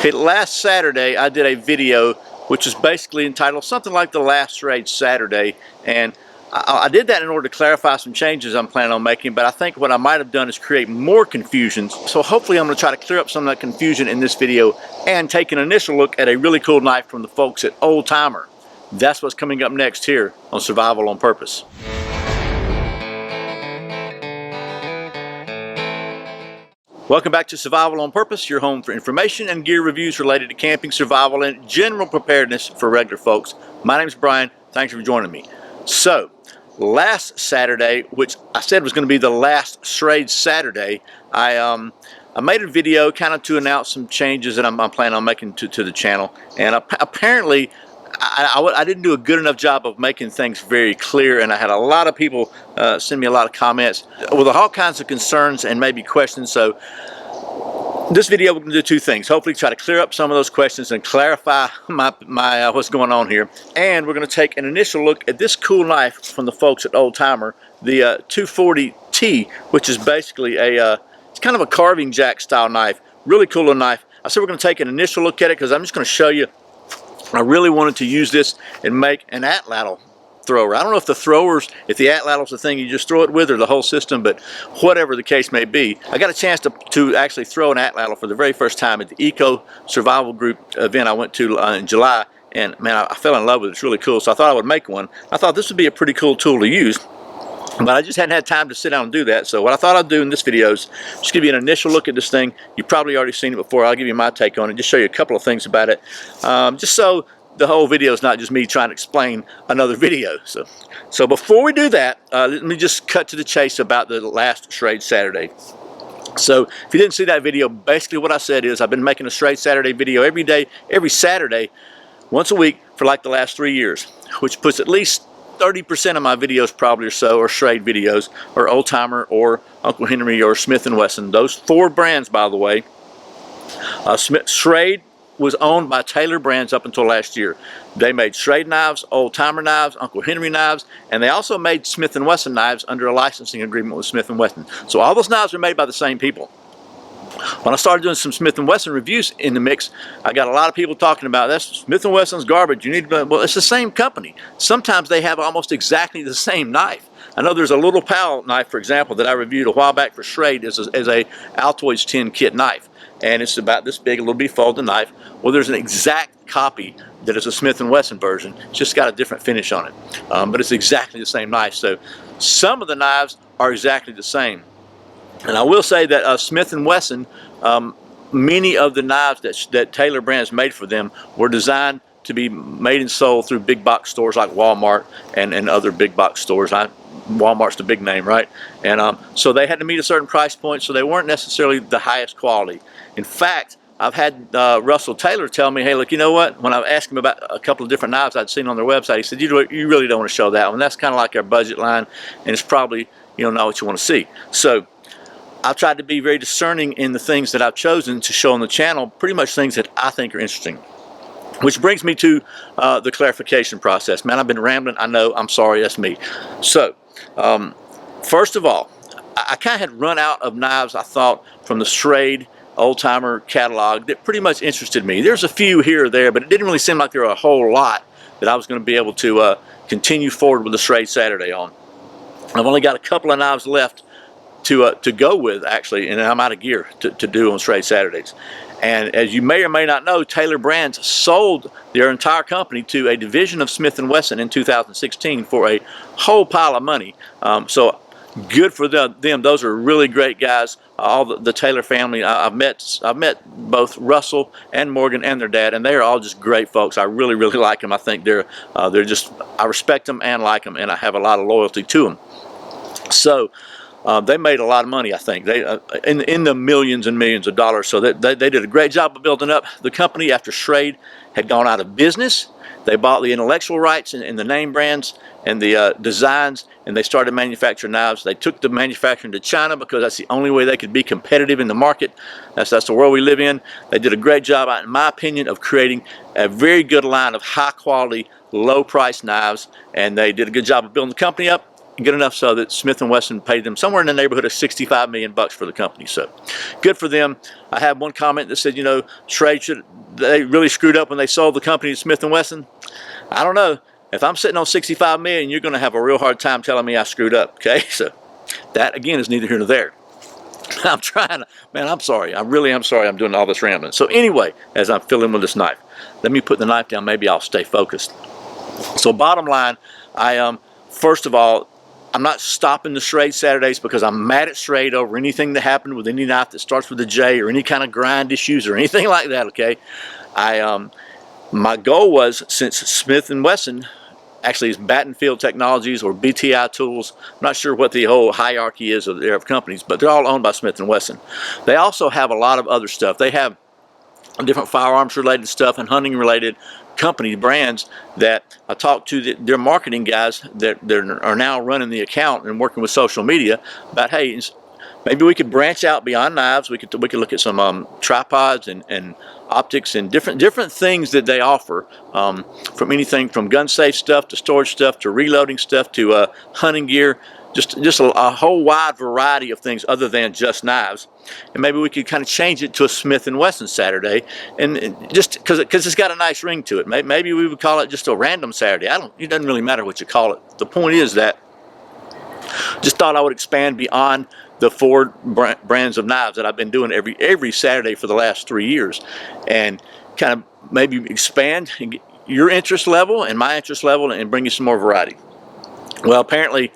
Okay, last Saturday I did a video which is basically entitled something like the last Schrade Saturday, and I did that in order to clarify some changes I'm planning on making, but I think what I might have done is create more confusion. So hopefully I'm going to try to clear up some of that confusion in this video and take an initial look at a really cool knife from the folks at Old Timer. That's what's coming up next here on Survival on Purpose. Welcome back to Survival on Purpose, your home for information and gear reviews related to camping, survival, and general preparedness for regular folks. My name is Brian. Thanks for joining me. So, last Saturday, which I said was going to be the last Schrade Saturday, I made a video kind of to announce some changes that I'm planning on making to the channel. And apparently, I didn't do a good enough job of making things very clear, and I had a lot of people send me a lot of comments with all kinds of concerns and maybe questions. So this video we're going to do two things. Hopefully try to clear up some of those questions and clarify my what's going on here. And we're going to take an initial look at this cool knife from the folks at Old Timer, the 240T, which is basically it's kind of a carving jack style knife. Really cool little knife. I said we're going to take an initial look at it because I'm just going to show you. I really wanted to use this and make an atlatl thrower. I don't know if the atlatl's the thing you just throw it with or the whole system, but whatever the case may be. I got a chance to actually throw an atlatl for the very first time at the Eco Survival Group event I went to in July, and man, I fell in love with it. It's really cool, so I thought I would make one. I thought this would be a pretty cool tool to use, but I just hadn't had time to sit down and do that. So what I thought I'd do in this video is just give you an initial look at this thing. You've probably already seen it before. I'll give you my take on it, just show you a couple of things about it, just so the whole video is not just me trying to explain another video. So before we do that, let me just cut to the chase about the last Schrade Saturday. So if you didn't see that video, basically what I said is I've been making a Schrade Saturday video every day, every Saturday, once a week for like the last 3 years, which puts at least 30% of my videos probably or so are Schrade videos, or Old Timer, or Uncle Henry, or Smith & Wesson. Those four brands, by the way. Schrade was owned by Taylor Brands up until last year. They made Schrade knives, Old Timer knives, Uncle Henry knives, and they also made Smith & Wesson knives under a licensing agreement with Smith & Wesson. So all those knives are made by the same people. When I started doing some Smith & Wesson reviews in the mix, I got a lot of people talking about that's Smith & Wesson's garbage. You need to, well, it's the same company. Sometimes they have almost exactly the same knife. I know there's a Little Pal knife, for example, that I reviewed a while back for Schrade as a Altoids 10 kit knife, and it's about this big, a little bit folded knife. Well, there's an exact copy that is a Smith & Wesson version. It's just got a different finish on it, but it's exactly the same knife. So some of the knives are exactly the same. And I will say that Smith & Wesson, many of the knives that Taylor Brands made for them were designed to be made and sold through big box stores like Walmart and other big box stores. Walmart's the big name, right? And so they had to meet a certain price point, so they weren't necessarily the highest quality. In fact, I've had Russell Taylor tell me, hey, look, you know what? When I asked him about a couple of different knives I'd seen on their website, he said, you really don't want to show that one. That's kind of like our budget line, and it's probably, not what you want to see. So I've tried to be very discerning in the things that I've chosen to show on the channel, pretty much things that I think are interesting. Which brings me to the clarification process. Man, I've been rambling. I know. I'm sorry. That's me. So, first of all, I kind of had run out of knives, I thought, from the Schrade Old Timer catalog that pretty much interested me. There's a few here or there, but it didn't really seem like there were a whole lot that I was going to be able to continue forward with the Schrade Saturday on. I've only got a couple of knives left to go with, actually, and I'm out of gear to do on Schrade Saturdays. And as you may or may not know, Taylor Brands sold their entire company to a division of Smith & Wesson in 2016 for a whole pile of money. So good for them. Those are really great guys. All the Taylor family. I've met both Russell and Morgan and their dad, and they are all just great folks. I really like them. I think they're just, I respect them and like them, and I have a lot of loyalty to them. So they made a lot of money, I think. They in the millions and millions of dollars. So they did a great job of building up the company after Schrade had gone out of business. They bought the intellectual rights and the name brands and the designs, and they started manufacturing knives. They took the manufacturing to China because that's the only way they could be competitive in the market. That's the world we live in. They did a great job, in my opinion, of creating a very good line of high quality, low price knives, and they did a good job of building the company up. good enough so that Smith & Wesson paid them somewhere in the neighborhood of $65 million for the company. So good for them. I had one comment that said, you know, Schrade they really screwed up when they sold the company to Smith & Wesson. I don't know. If I'm sitting on $65 million, you're going to have a real hard time telling me I screwed up. Okay, so that again is neither here nor there. I'm trying to, man, I'm sorry. I really am sorry I'm doing all this rambling. So anyway, as I'm filling with this knife, let me put the knife down. Maybe I'll stay focused. So bottom line, first of all, I'm not stopping the Schrade Saturdays because I'm mad at Schrade over anything that happened with any knife that starts with a J or any kind of grind issues or anything like that, okay? My goal was, since Smith & Wesson actually is Battenfield Technologies or BTI Tools. I'm not sure what the whole hierarchy is of their companies, but they're all owned by Smith & Wesson. They also have a lot of other stuff. They have different firearms related stuff and hunting related company brands that I talked to their marketing guys that are now running the account and working with social media about, hey, maybe we could branch out beyond knives. We could look at some tripods and optics and different things that they offer, from anything from gun safe stuff to storage stuff to reloading stuff to hunting gear, just a whole wide variety of things other than just knives. And maybe we could kind of change it to a Smith & Wesson Saturday, and just because it's got a nice ring to it. Maybe we would call it just a random Saturday. It doesn't really matter what you call it. The point is that just thought I would expand beyond the 4 brands of knives that I've been doing every Saturday for the last 3 years, and kind of maybe expand your interest level and my interest level and bring you some more variety. Well, apparently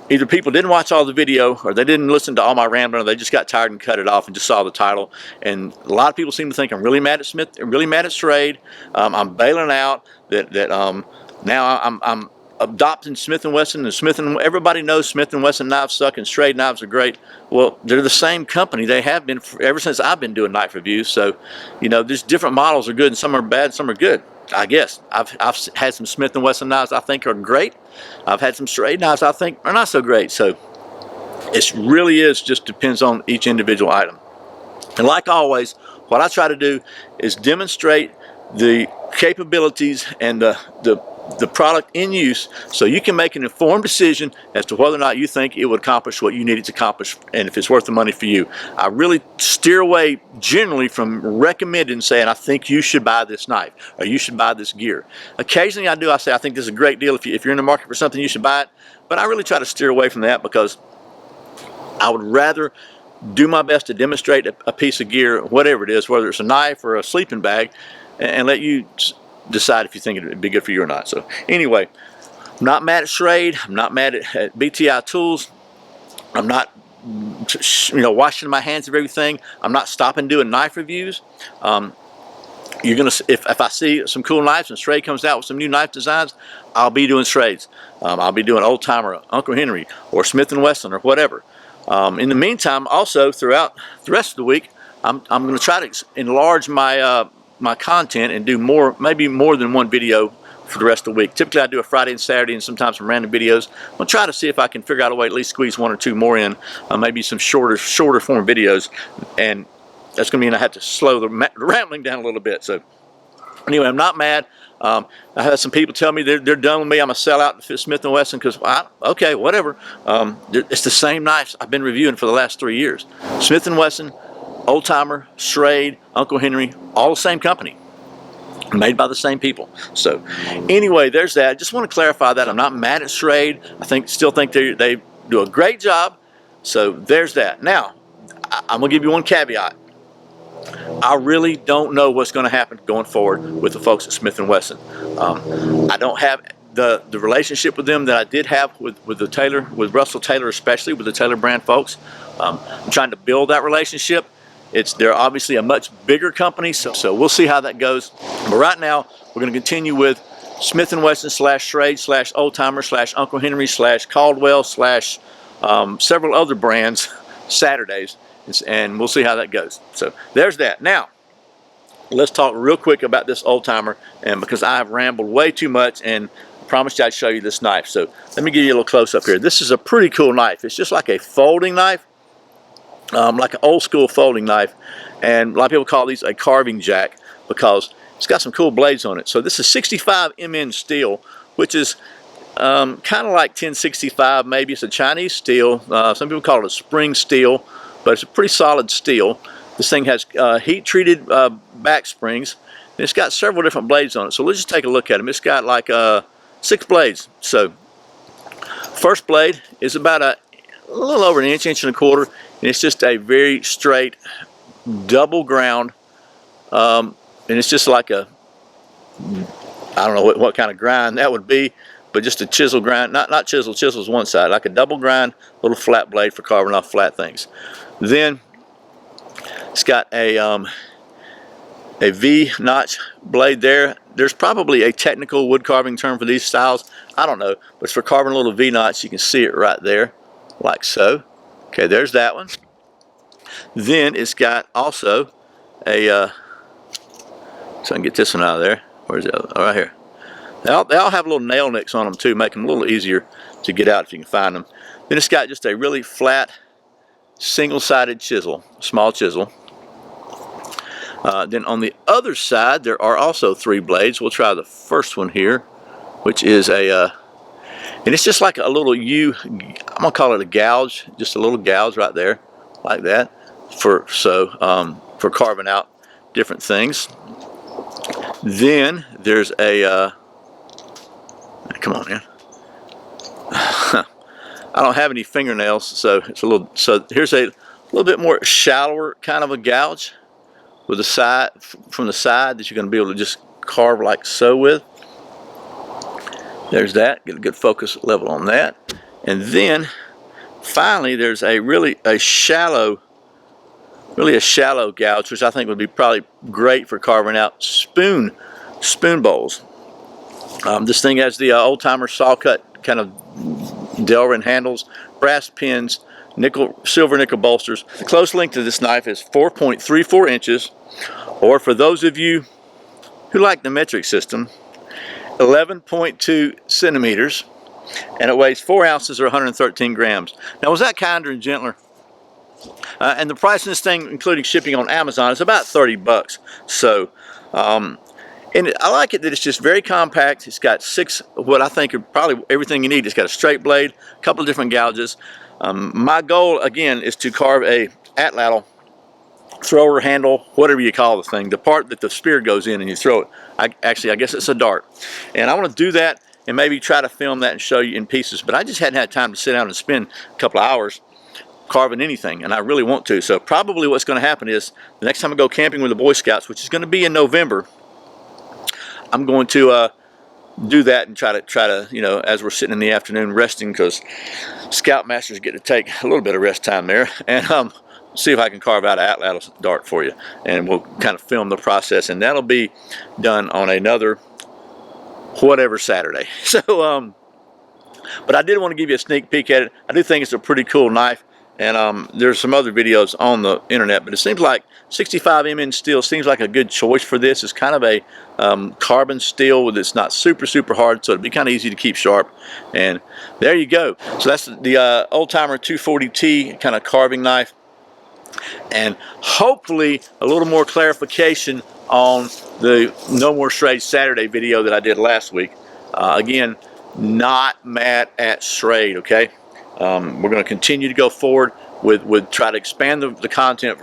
either people didn't watch all the video, or they didn't listen to all my rambling, or they just got tired and cut it off and just saw the title. And a lot of people seem to think I'm really mad at Smith, really mad at Schrade. I'm bailing out that now I'm adopting Smith & Wesson, and everybody knows Smith & Wesson knives suck and Schrade knives are great. Well, they're the same company. They have been ever since I've been doing knife reviews. So, you know, there's different models are good, and some are bad, some are good. I guess I've had some Smith & Wesson knives I think are great. I've had some Schrade knives I think are not so great. So it really is just depends on each individual item. And like always, what I try to do is demonstrate the capabilities and the product in use, so you can make an informed decision as to whether or not you think it would accomplish what you need it to accomplish, and if it's worth the money for you. I really steer away generally from recommending saying I think you should buy this knife or you should buy this gear. Occasionally I say I think this is a great deal. If you're in the market for something, you should buy it, but I really try to steer away from that because I would rather do my best to demonstrate a piece of gear, whatever it is, whether it's a knife or a sleeping bag, and let you decide if you think it would be good for you or not. So anyway, I'm not mad at Schrade. I'm not mad at BTI Tools. I'm not, washing my hands of everything. I'm not stopping doing knife reviews. You're gonna, if I see some cool knives and Schrade comes out with some new knife designs, I'll be doing Schrades. I'll be doing Old Timer, Uncle Henry, or Smith & Wesson, or whatever. In the meantime, also throughout the rest of the week, I'm going to try to enlarge my my content and do maybe more than one video for the rest of the week. Typically I do a Friday and Saturday and sometimes some random videos. I'm going to try to see if I can figure out a way to at least squeeze 1 or 2 more in, maybe some shorter form videos, and that's going to mean I have to slow the rambling down a little bit. So anyway, I'm not mad. I had some people tell me they're done with me. I'm a sellout for Smith & Wesson because, okay, whatever. It's the same knives I've been reviewing for the last 3 years. Smith & Wesson, Old Timer, Schrade, Uncle Henry, all the same company, made by the same people. So anyway, there's that. I just want to clarify that I'm not mad at Schrade. Still think they do a great job. So there's that. Now, I'm going to give you one caveat. I really don't know what's going to happen going forward with the folks at Smith & Wesson. I don't have the relationship with them that I did have with Russell Taylor, especially with the Taylor brand folks. I'm trying to build that relationship. They're obviously a much bigger company, so we'll see how that goes. But right now, we're going to continue with Smith & Wesson / Schrade / Old Timer / Uncle Henry / Caldwell / several other brands Saturdays, and we'll see how that goes. So there's that. Now, let's talk real quick about this Old Timer, and because I have rambled way too much, and I promised you I'd show you this knife. So let me give you a little close up here. This is a pretty cool knife. It's just like a folding knife. Like an old school folding knife, and a lot of people call these a carving jack because it's got some cool blades on it. So this is 65 MN steel, which is kind of like 1065 maybe. It's a Chinese steel. Some people call it a spring steel, but it's a pretty solid steel. This thing has heat treated back springs, and it's got several different blades on it. So let's just take a look at them. It's got like 6 blades. So first blade is about a little over an inch, inch and a quarter, and it's just a very straight double ground, and it's just like a, I don't know what kind of grind that would be, but just a chisel grind, not chisel, chisel's one side, like a double grind, little flat blade for carving off flat things. Then it's got a V-notch blade there. There's probably a technical wood carving term for these styles, I don't know, but it's for carving a little V-notch. You can see it right there, like so. Okay, there's that one. Then it's got also a, so I can get this one out of there. Where's the other? Oh, right here. They all have little nail nicks on them too, make them a little easier to get out if you can find them. Then it's got just a really flat, single-sided chisel, small chisel. Then on the other side, there are also 3 blades. We'll try the first one here, which is a, and it's just like a little U, I'm gonna call it a gouge, just a little gouge right there, like that, for carving out different things. Then there's a, come on, man. I don't have any fingernails, so it's a little. So here's a little bit more shallower kind of a gouge with the side from the side that you're going to be able to just carve like so with. There's that. Get a good focus level on that, and then finally there's a really shallow gouge, which I think would be probably great for carving out spoon bowls. This thing has the old-timer saw cut kind of Delrin handles, brass pins, silver nickel bolsters. The close length of this knife is 4.34 inches, or for those of you who like the metric system, 11.2 centimeters, and it weighs 4 ounces or 113 grams. Now, was that kinder and gentler? And the price of this thing, including shipping on Amazon, is about 30 bucks. So, and I like it that it's just very compact. It's got 6, what I think are probably everything you need. It's got a straight blade, a couple of different gouges. My goal, again, is to carve a atlatl thrower handle, whatever you call the thing, the part that the spear goes in and you throw it. I guess it's a dart. And I want to do that and maybe try to film that and show you in pieces. But I just hadn't had time to sit down and spend a couple of hours carving anything, and I really want to. So probably what's going to happen is the next time I go camping with the Boy Scouts, which is going to be in November, I'm going to do that and try to, you know, as we're sitting in the afternoon resting, because Scoutmasters get to take a little bit of rest time there, and see if I can carve out an atlatl dart for you, and we'll kind of film the process, and that'll be done on another whatever Saturday. So, but I did want to give you a sneak peek at it. I do think it's a pretty cool knife. And there's some other videos on the internet, but it seems like 65mm steel seems like a good choice for this. It's kind of a carbon steel that's not super hard, so it'd be kind of easy to keep sharp. And there you go. So that's the old-timer 240T kind of carving knife. And hopefully a little more clarification on the No More Schrade Saturday video that I did last week. Again, not mad at Schrade, okay? We're going to continue to go forward with try to expand the content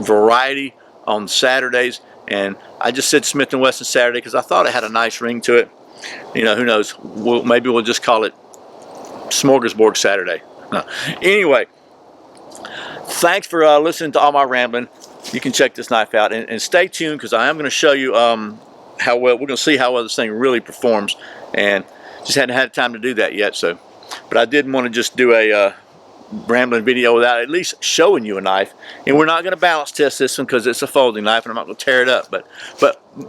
variety on Saturdays, and I just said Smith & Wesson Saturday because I thought it had a nice ring to it. You know, who knows? Maybe we'll just call it Smorgasbord Saturday. Anyway, thanks for listening to all my rambling. You can check this knife out, and stay tuned because I am going to show you how well, we're going to see how well this thing really performs, and just hadn't had time to do that yet. So. But I didn't want to just do a rambling video without at least showing you a knife. And we're not going to balance test this one because it's a folding knife and I'm not going to tear it up. But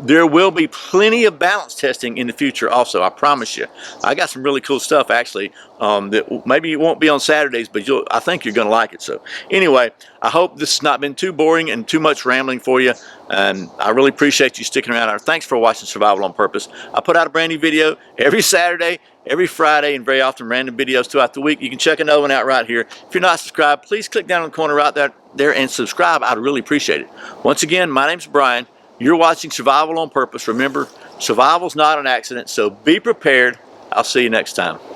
there will be plenty of balance testing in the future also, I promise you. I got some really cool stuff actually that maybe it won't be on Saturdays, but I think you're going to like it. So anyway, I hope this has not been too boring and too much rambling for you. And I really appreciate you sticking around. Thanks for watching Survival on Purpose. I put out a brand new video every Saturday, every Friday, and very often random videos throughout the week. You can check another one out right here. If you're not subscribed, please click down in the corner right there and subscribe. I'd really appreciate it. Once again, my name's Brian. You're watching Survival on Purpose. Remember, survival's not an accident, so be prepared. I'll see you next time.